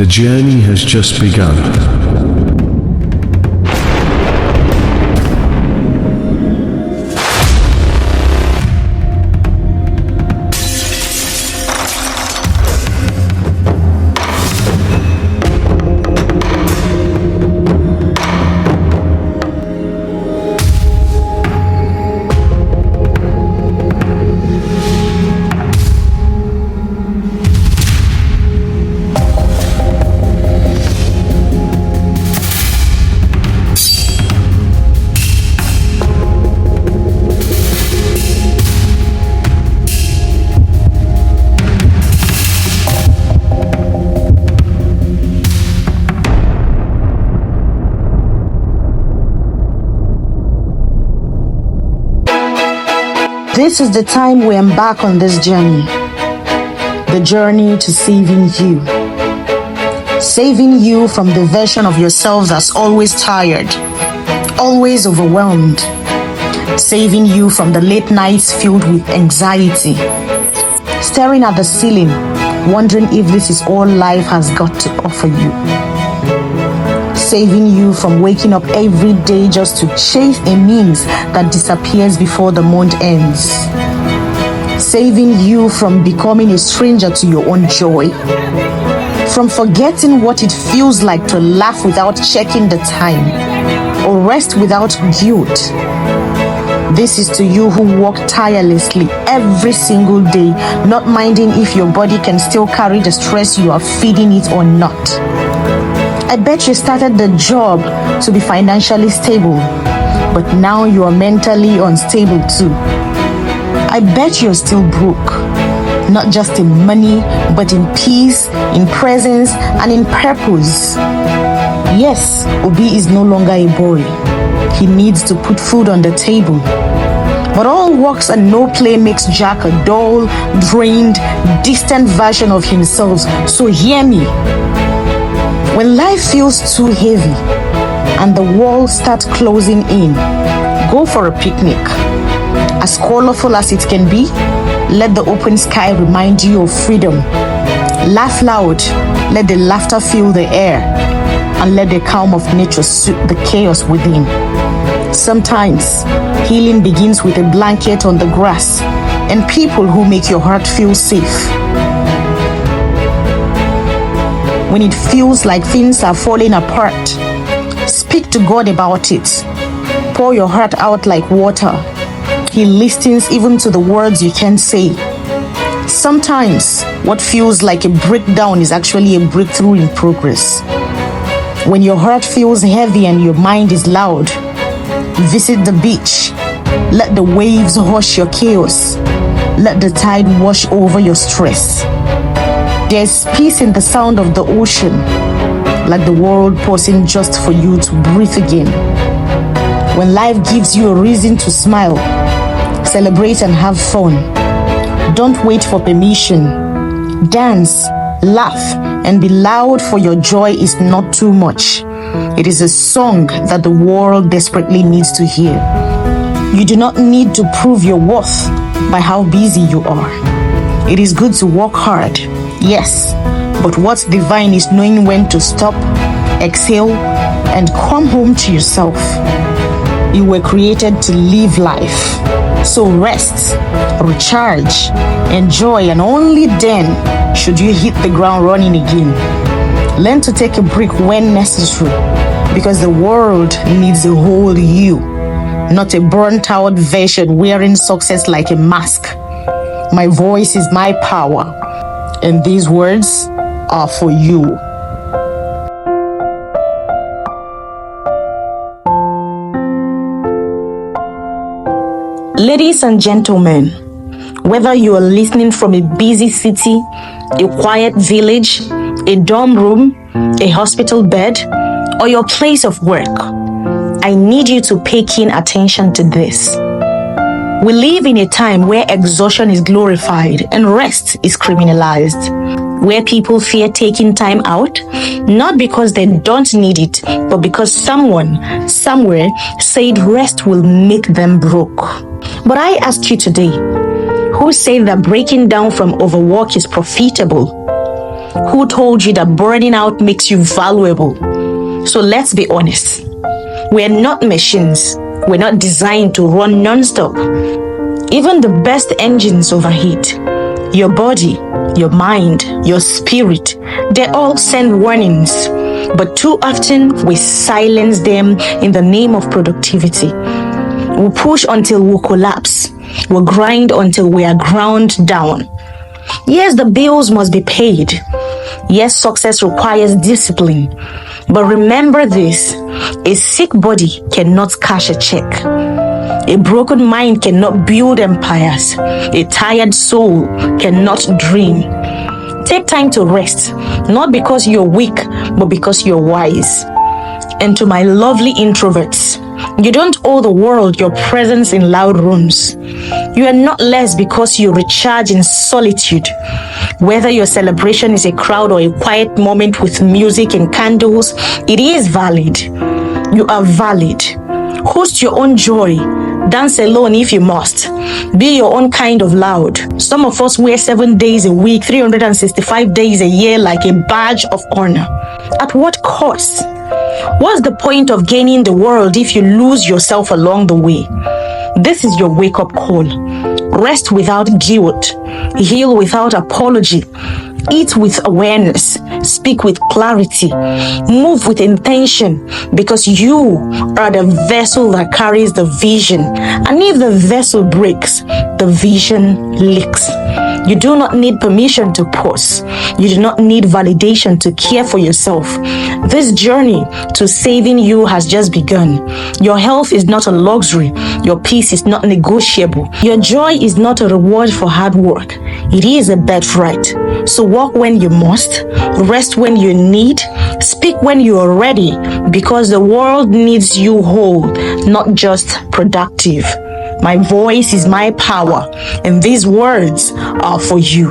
The journey has just begun. This is the time we embark on this journey. The journey to saving you. Saving you from the version of yourself that's always tired, always overwhelmed. Saving you from the late nights filled with anxiety. Staring at the ceiling, wondering if this is all life has got to offer you. Saving you from waking up every day just to chase a means that disappears before the month ends. Saving you from becoming a stranger to your own joy. From forgetting what it feels like to laugh without checking the time, or rest without guilt. This is to you who work tirelessly every single day, not minding if your body can still carry the stress you are feeding it or not. I bet you started the job to be financially stable, but now you are mentally unstable too. I bet you're still broke, not just in money, but in peace, in presence, and in purpose. Yes, Obi is no longer a boy. He needs to put food on the table. But all works and no play makes Jack a dull, drained, distant version of himself. So hear me. When life feels too heavy and the walls start closing in, go for a picnic. As colorful as it can be, let the open sky remind you of freedom. Laugh loud, let the laughter fill the air, and let the calm of nature soothe the chaos within. Sometimes, healing begins with a blanket on the grass and people who make your heart feel safe. When it feels like things are falling apart, speak to God about it. Pour your heart out like water. He listens even to the words you can't say. Sometimes, what feels like a breakdown is actually a breakthrough in progress. When your heart feels heavy and your mind is loud, visit the beach. Let the waves hush your chaos. Let the tide wash over your stress. There's peace in the sound of the ocean, like the world pausing just for you to breathe again. When life gives you a reason to smile, celebrate and have fun. Don't wait for permission. Dance, laugh, and be loud, for your joy is not too much. It is a song that the world desperately needs to hear. You do not need to prove your worth by how busy you are. It is good to work hard, yes, but what's divine is knowing when to stop, exhale, and come home to yourself. You were created to live life. So rest, recharge, enjoy, and only then should you hit the ground running again. Learn to take a break when necessary, because the world needs a whole you, not a burnt out version wearing success like a mask. My voice is my power, and these words are for you. Ladies and gentlemen, whether you are listening from a busy city, a quiet village, a dorm room, a hospital bed, or your place of work, I need you to pay keen attention to this. We live in a time where exhaustion is glorified and rest is criminalized, where people fear taking time out, not because they don't need it, but because someone, somewhere, said rest will make them broke. But I ask you today, who said that breaking down from overwork is profitable? Who told you that burning out makes you valuable? So let's be honest. We're not machines. We're not designed to run non-stop. Even the best engines overheat. Your body, your mind, your spirit, they all send warnings. But too often, we silence them in the name of productivity. We push until we collapse. We grind until we are ground down. Yes, the bills must be paid. Yes, success requires discipline. But remember this, a sick body cannot cash a check. A broken mind cannot build empires. A tired soul cannot dream. Take time to rest, not because you're weak, but because you're wise. And to my lovely introverts, you don't owe the world your presence in loud rooms. You are not less because you recharge in solitude. Whether your celebration is a crowd or a quiet moment with music and candles, it is valid. You are valid. Host your own joy. Dance alone if you must. Be your own kind of loud. Some of us wear 7 days a week, 365 days a year like a badge of honor. At what cost? What's the point of gaining the world if you lose yourself along the way? This is your wake-up call. Rest without guilt. Heal without apology. Eat with awareness. Speak with clarity. Move with intention, because you are the vessel that carries the vision. And if the vessel breaks, the vision leaks. You do not need permission to pause. You do not need validation to care for yourself. This journey to saving you has just begun. Your health is not a luxury. Your peace is not negotiable. Your joy is not a reward for hard work. It is a birthright. So walk when you must, rest when you need, speak when you are ready, because the world needs you whole, not just productive. My voice is my power, and these words are for you.